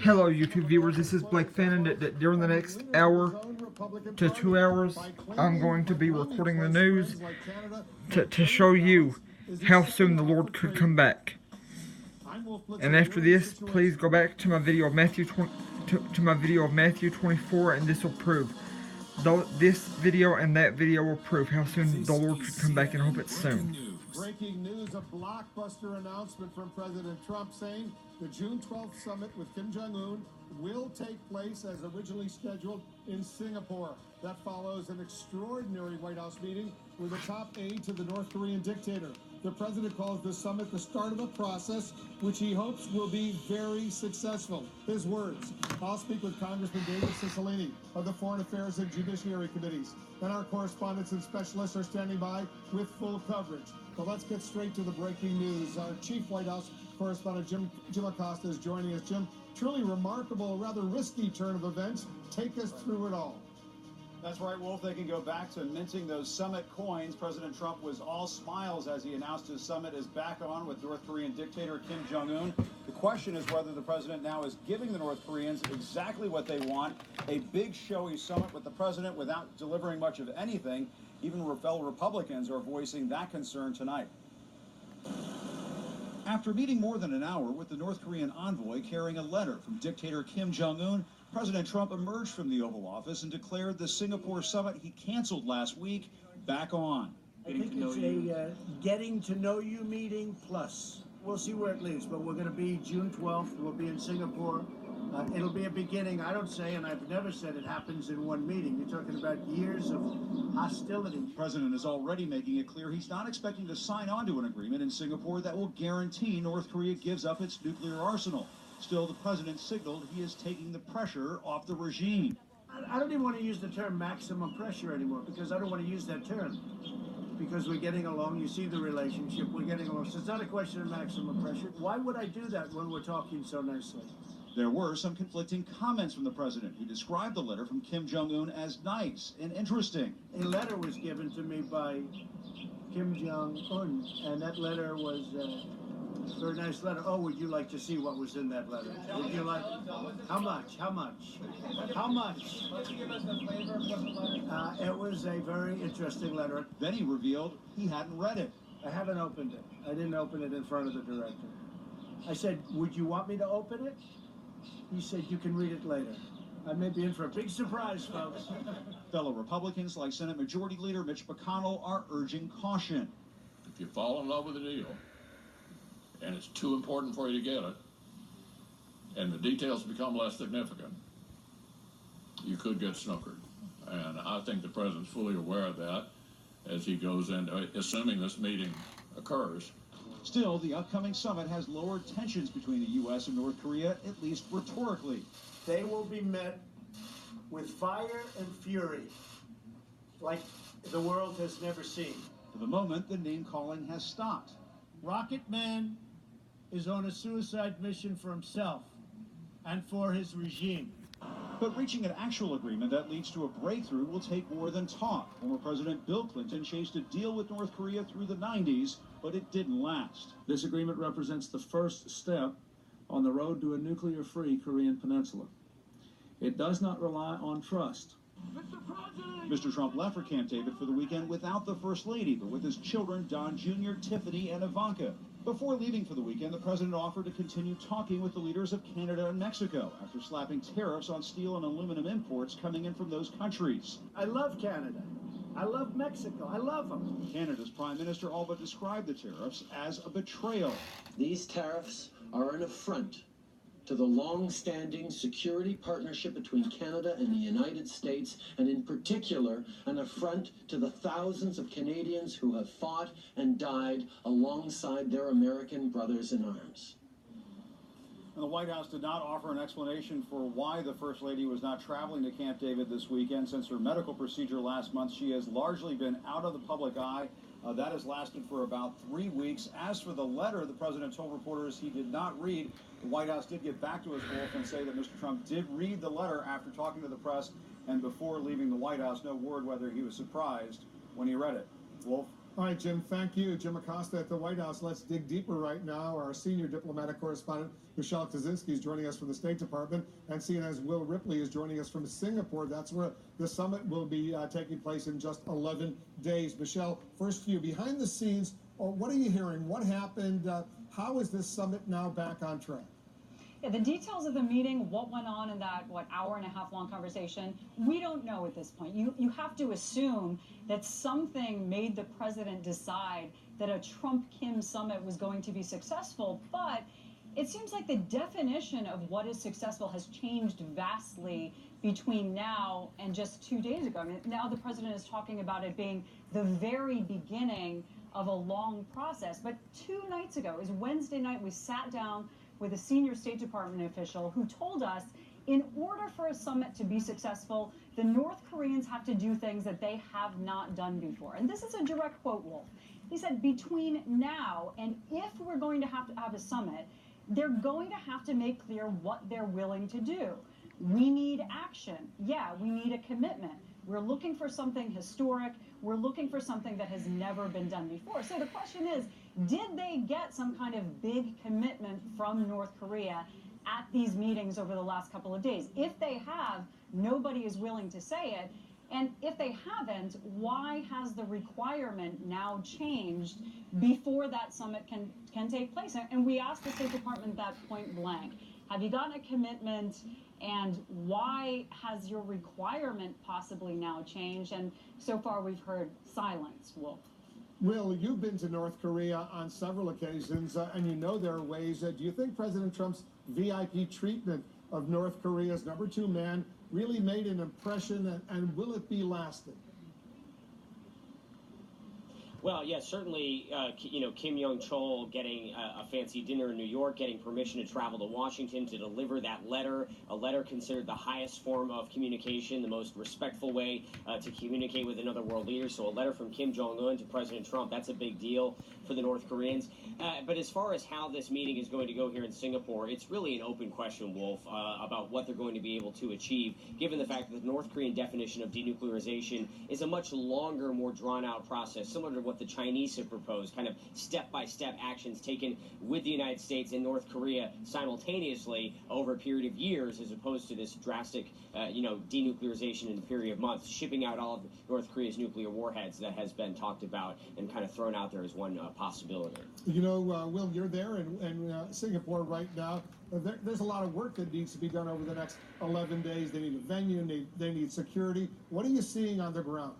Hello YouTube viewers, this is Blake Fannin. During the next hour to 2 hours, I'm going to be recording the news to show you how soon the Lord could come back. And after this, please go back to my video of Matthew 24, and this will prove. This video and that video will prove how soon the Lord could come back, and I hope it's soon. Breaking news, a blockbuster announcement from President Trump saying the June 12th summit with Kim Jong-un will take place as originally scheduled in Singapore. That follows an extraordinary White House meeting with a top aide to the North Korean dictator. The president calls the summit the start of a process which he hopes will be very successful. His words: I'll speak with Congressman David Cicilline of the Foreign Affairs and Judiciary Committees. And our correspondents and specialists are standing by with full coverage. But let's get straight to the breaking news. Our chief White House correspondent, Jim Acosta, is joining us. Jim, truly remarkable, rather risky turn of events. Take us through it all. That's right, Wolf. They can go back to minting those summit coins. President Trump was all smiles as he announced his summit is back on with North Korean dictator Kim Jong-un. The question is whether the president now is giving the North Koreans exactly what they want, a big showy summit with the president without delivering much of anything. Even fellow Republicans are voicing that concern tonight. After meeting more than an hour with the North Korean envoy carrying a letter from dictator Kim Jong-un, President Trump emerged from the Oval Office and declared the Singapore summit he canceled last week back on. I think it's a getting to know you meeting plus. We'll see where it leads, but we're going to be June 12th. We'll be in Singapore. It'll be a beginning. I don't say, and I've never said it happens in one meeting. You're talking about years of hostility. The president is already making it clear he's not expecting to sign on to an agreement in Singapore that will guarantee North Korea gives up its nuclear arsenal. Still, the president signaled he is taking the pressure off the regime. I don't even want to use the term maximum pressure anymore, because I don't want to use that term. Because we're getting along, you see the relationship, we're getting along. So it's not a question of maximum pressure. Why would I do that when we're talking so nicely? There were some conflicting comments from the president, who described the letter from Kim Jong-un as nice and interesting. A letter was given to me by Kim Jong-un, and that letter was a very nice letter. Oh, would you like to see what was in that letter? Would you like? How much? How much? How much? It was a very interesting letter. Then he revealed he hadn't read it. I haven't opened it. I didn't open it in front of the director. I said, would you want me to open it? He said, you can read it later. I may be in for a big surprise, folks. Fellow Republicans like Senate Majority Leader Mitch McConnell are urging caution. If you fall in love with a deal, and it's too important for you to get it, and the details become less significant, you could get snookered. And I think the president's fully aware of that as he goes in, assuming this meeting occurs. Still, the upcoming summit has lowered tensions between the U.S. and North Korea, at least rhetorically. They will be met with fire and fury like the world has never seen. For the moment, the name-calling has stopped. Rocket Man is on a suicide mission for himself and for his regime. But reaching an actual agreement that leads to a breakthrough will take more than talk. Former President Bill Clinton chased a deal with North Korea through the 90s, but it didn't last. This agreement represents the first step on the road to a nuclear-free Korean peninsula. It does not rely on trust. Mr. Trump left for Camp David for the weekend without the First Lady, but with his children, Don Jr., Tiffany, and Ivanka. Before leaving for the weekend, the president offered to continue talking with the leaders of Canada and Mexico after slapping tariffs on steel and aluminum imports coming in from those countries. I love Canada. I love Mexico. I love them. Canada's Prime Minister all but described the tariffs as a betrayal. These tariffs are an affront to the long-standing security partnership between Canada and the United States, and in particular, an affront to the thousands of Canadians who have fought and died alongside their American brothers in arms. And the White House did not offer an explanation for why the First Lady was not traveling to Camp David this weekend. Since her medical procedure last month, she has largely been out of the public eye. That has lasted for about 3 weeks. As for the letter, the president told reporters he did not read. The White House did get back to us, Wolf, and say that Mr. Trump did read the letter after talking to the press and before leaving the White House. No word whether he was surprised when he read it. Wolf? All right, Jim, thank you. Jim Acosta at the White House. Let's dig deeper right now. Our senior diplomatic correspondent, Michelle Kaczynski, is joining us from the State Department, and CNN's Will Ripley is joining us from Singapore. That's where the summit will be taking place in just 11 days. Michelle, first to you. Behind the scenes, what are you hearing? What happened? How is this summit now back on track? Yeah, the details of the meeting, what went on in that, hour and a half long conversation, we don't know at this point. You have to assume that something made the president decide that a Trump-Kim summit was going to be successful, but it seems like the definition of what is successful has changed vastly between now and just 2 days ago. I mean, now the president is talking about it being the very beginning of a long process. But 2 nights ago, it was Wednesday night, we sat down with a senior State Department official who told us in order for a summit to be successful, the North Koreans have to do things that they have not done before. And this is a direct quote, Wolf. He said, between now and if we're going to have a summit, they're going to have to make clear what they're willing to do. We need action. Yeah, we need a commitment. We're looking for something historic. We're looking for something that has never been done before. So the question is, did they get some kind of big commitment from North Korea at these meetings over the last couple of days? If they have, nobody is willing to say it. And if they haven't, why has the requirement now changed before that summit can take place? And we asked the State Department that point blank. Have you gotten a commitment? And why has your requirement possibly now changed? And so far we've heard silence, Wolf. Will, you've been to North Korea on several occasions, and you know there are ways. Do you think President Trump's VIP treatment of North Korea's #2 man really made an impression, and will it be lasting? Well, yeah, certainly, Kim Young-chol getting a fancy dinner in New York, getting permission to travel to Washington to deliver that letter, a letter considered the highest form of communication, the most respectful way to communicate with another world leader. So a letter from Kim Jong-un to President Trump, that's a big deal for the North Koreans. But as far as how this meeting is going to go here in Singapore, it's really an open question, Wolf, about what they're going to be able to achieve, given the fact that the North Korean definition of denuclearization is a much longer, more drawn-out process, similar to what the Chinese have proposed, kind of step-by-step actions taken with the United States and North Korea simultaneously over a period of years, as opposed to this drastic, denuclearization in a period of months, shipping out all of North Korea's nuclear warheads that has been talked about and kind of thrown out there as one possibility. You know, Will, you're there in Singapore right now. There's a lot of work that needs to be done over the next 11 days. They need a venue, they need security. What are you seeing on the ground?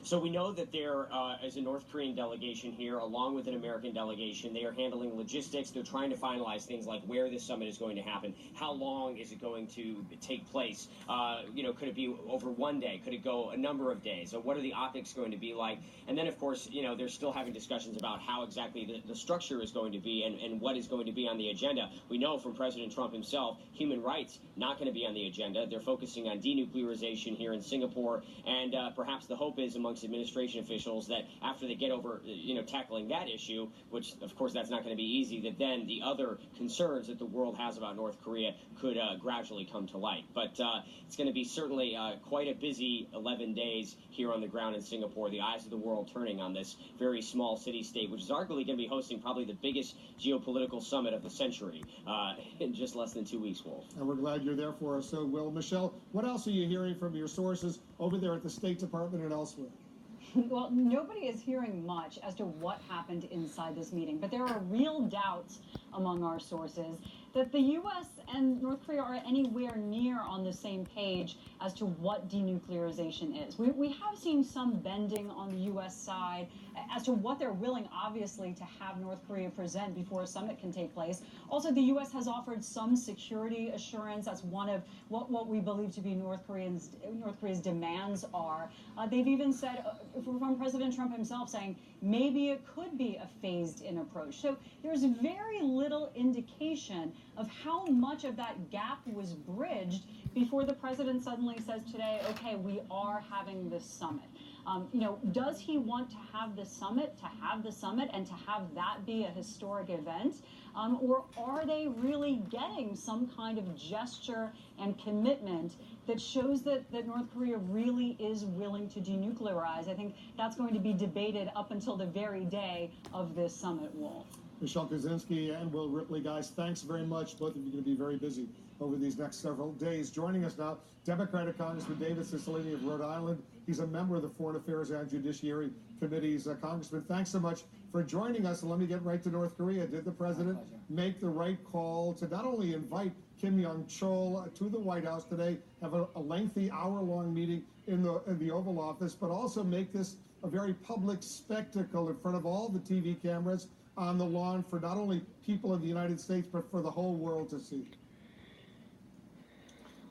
So we know that there is a North Korean delegation here, along with an American delegation. They are handling logistics. They're trying to finalize things like where this summit is going to happen. How long is it going to take place? Could it be over one day? Could it go a number of days? Or what are the optics going to be like? And then, of course, they're still having discussions about how exactly the structure is going to be and what is going to be on the agenda. We know from President Trump himself, human rights not going to be on the agenda. They're focusing on denuclearization here in Singapore. And perhaps the hope is amongst administration officials that after they get over, tackling that issue, which of course that's not going to be easy, that then the other concerns that the world has about North Korea could gradually come to light. But it's going to be certainly quite a busy 11 days here on the ground in Singapore. The eyes of the world turning on this very small city-state, which is arguably going to be hosting probably the biggest geopolitical summit of the century in just less than 2 weeks, Wolf. And we're glad you're there for us. So, Will, Michelle, what else are you hearing from your sources over there at the State Department and elsewhere? Well, nobody is hearing much as to what happened inside this meeting, but there are real doubts among our sources that the U.S. and North Korea are anywhere near on the same page as to what denuclearization is. We have seen some bending on the U.S. side as to what they're willing, obviously, to have North Korea present before a summit can take place. Also, the U.S. has offered some security assurance. That's one of what we believe to be North Korea's demands are. They've even said, from President Trump himself, saying maybe it could be a phased-in approach. So there's very little indication of how much of that gap was bridged before the president suddenly says today, okay, we are having this summit. Does he want to have the summit, and to have that be a historic event? Or are they really getting some kind of gesture and commitment that shows that North Korea really is willing to denuclearize? I think that's going to be debated up until the very day of this summit, Wolf. Michelle Kaczynski and Will Ripley, guys, thanks very much. Both of you are going to be very busy over these next several days. Joining us now, Democratic Congressman David Cicilline of Rhode Island. He's a member of the Foreign Affairs and Judiciary Committees. Congressman, thanks so much for joining us. And let me get right to North Korea. Did the president make the right call to not only invite Kim Yong-chol to the White House today, have a lengthy hour-long meeting in the Oval Office, but also make this a very public spectacle in front of all the TV cameras on the lawn for not only people in the United States, but for the whole world to see?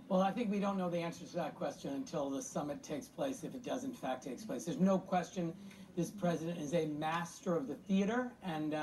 Well, I think we don't know the answer to that question until the summit takes place, if it does in fact take place. There's no question this president is a master of the theater, and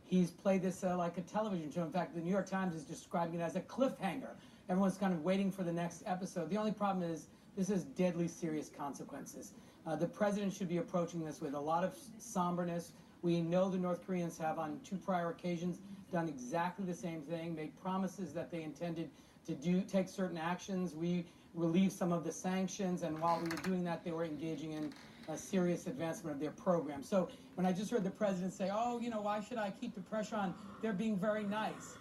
he's played this like a television show. In fact, the New York Times is describing it as a cliffhanger. Everyone's kind of waiting for the next episode. The only problem is this has deadly serious consequences. The president should be approaching this with a lot of somberness. We know the North Koreans have on 2 prior occasions done exactly the same thing, made promises that they intended to take certain actions. We relieved some of the sanctions, and while we were doing that, they were engaging in a serious advancement of their program. So when I just heard the president say, oh, you know, why should I keep the pressure on? They're being very nice.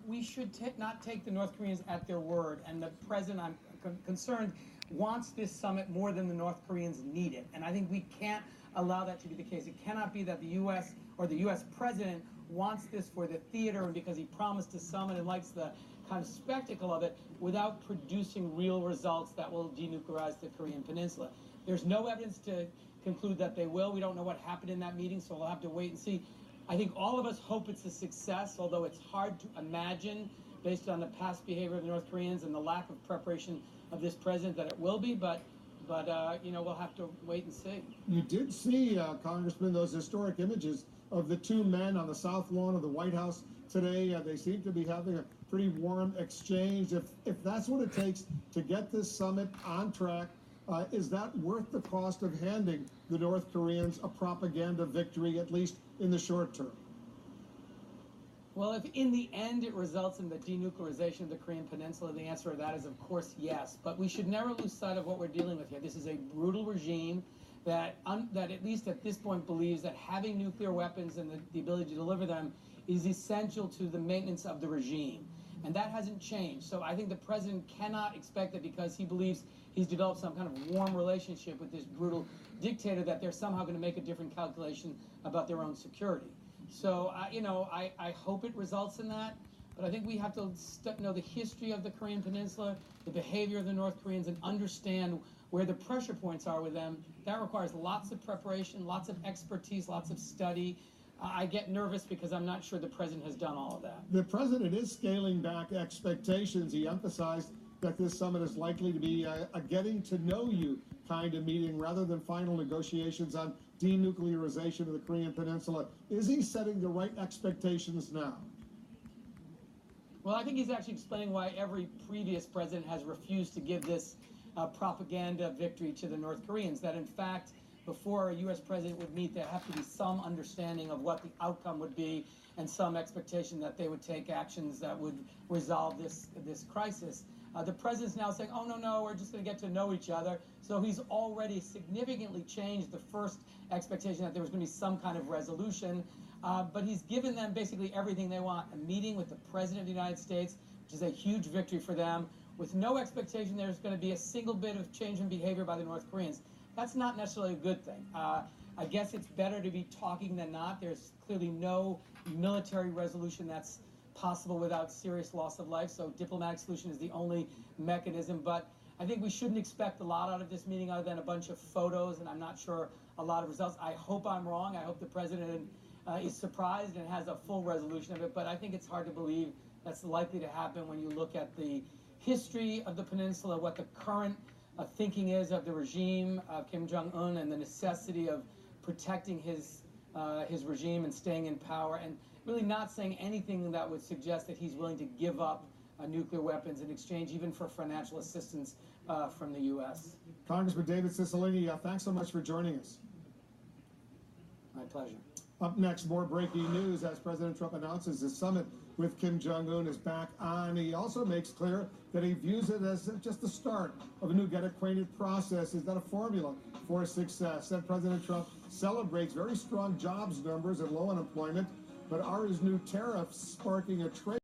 We should not take the North Koreans at their word, and the president, I'm concerned, wants this summit more than the North Koreans need it. And I think we can't allow that to be the case. It cannot be that the U.S. or the U.S. president wants this for the theater and because he promised to summit and likes the kind of spectacle of it without producing real results that will denuclearize the Korean Peninsula. There's no evidence to conclude that they will. We don't know what happened in that meeting, so we'll have to wait and see. I think all of us hope it's a success, although it's hard to imagine based on the past behavior of the North Koreans and the lack of preparation of this president that it will be, but you know, we'll have to wait and see. You did see, Congressman, those historic images of the 2 men on the south lawn of the White House today. They seem to be having a pretty warm exchange. If that's what it takes to get this summit on track, is that worth the cost of handing the North Koreans a propaganda victory, at least in the short term? Well, if in the end it results in the denuclearization of the Korean Peninsula, the answer to that is, of course, yes. But we should never lose sight of what we're dealing with here. This is a brutal regime that at least at this point believes that having nuclear weapons and the ability to deliver them is essential to the maintenance of the regime. And that hasn't changed. So I think the president cannot expect that because he believes he's developed some kind of warm relationship with this brutal dictator that they're somehow going to make a different calculation about their own security. So, you know, I hope it results in that. But I think we have to know the history of the Korean Peninsula, the behavior of the North Koreans, and understand where the pressure points are with them. That requires lots of preparation, lots of expertise, lots of study. I get nervous because I'm not sure the president has done all of that. The president is scaling back expectations. He emphasized that this summit is likely to be a getting to know you kind of meeting rather than final negotiations on denuclearization of the Korean Peninsula. Is he setting the right expectations now? Well, I think he's actually explaining why every previous president has refused to give this propaganda victory to the North Koreans, that in fact, before a U.S. president would meet, there have to be some understanding of what the outcome would be and some expectation that they would take actions that would resolve this crisis. The president's now saying, oh, no, we're just going to get to know each other. So he's already significantly changed the first expectation that there was going to be some kind of resolution. But he's given them basically everything they want, a meeting with the president of the United States, which is a huge victory for them, with no expectation there's going to be a single bit of change in behavior by the North Koreans. That's not necessarily a good thing. I guess it's better to be talking than not. There's clearly no military resolution that's possible without serious loss of life, so diplomatic solution is the only mechanism. But I think we shouldn't expect a lot out of this meeting other than a bunch of photos, and I'm not sure a lot of results. I hope I'm wrong. I hope the president is surprised and has a full resolution of it, but I think it's hard to believe that's likely to happen when you look at the history of the peninsula, what the current thinking is of the regime of Kim Jong-un, and the necessity of protecting his regime and staying in power, and really not saying anything that would suggest that he's willing to give up nuclear weapons in exchange even for financial assistance from the U.S. Congressman David Cicilline, thanks so much for joining us. My pleasure. Up next, more breaking news as President Trump announces his summit with Kim Jong-un is back on. He also makes clear that he views it as just the start of a new get-acquainted process. Is that a formula for success? And President Trump celebrates very strong jobs numbers and low unemployment, but are his new tariffs sparking a trade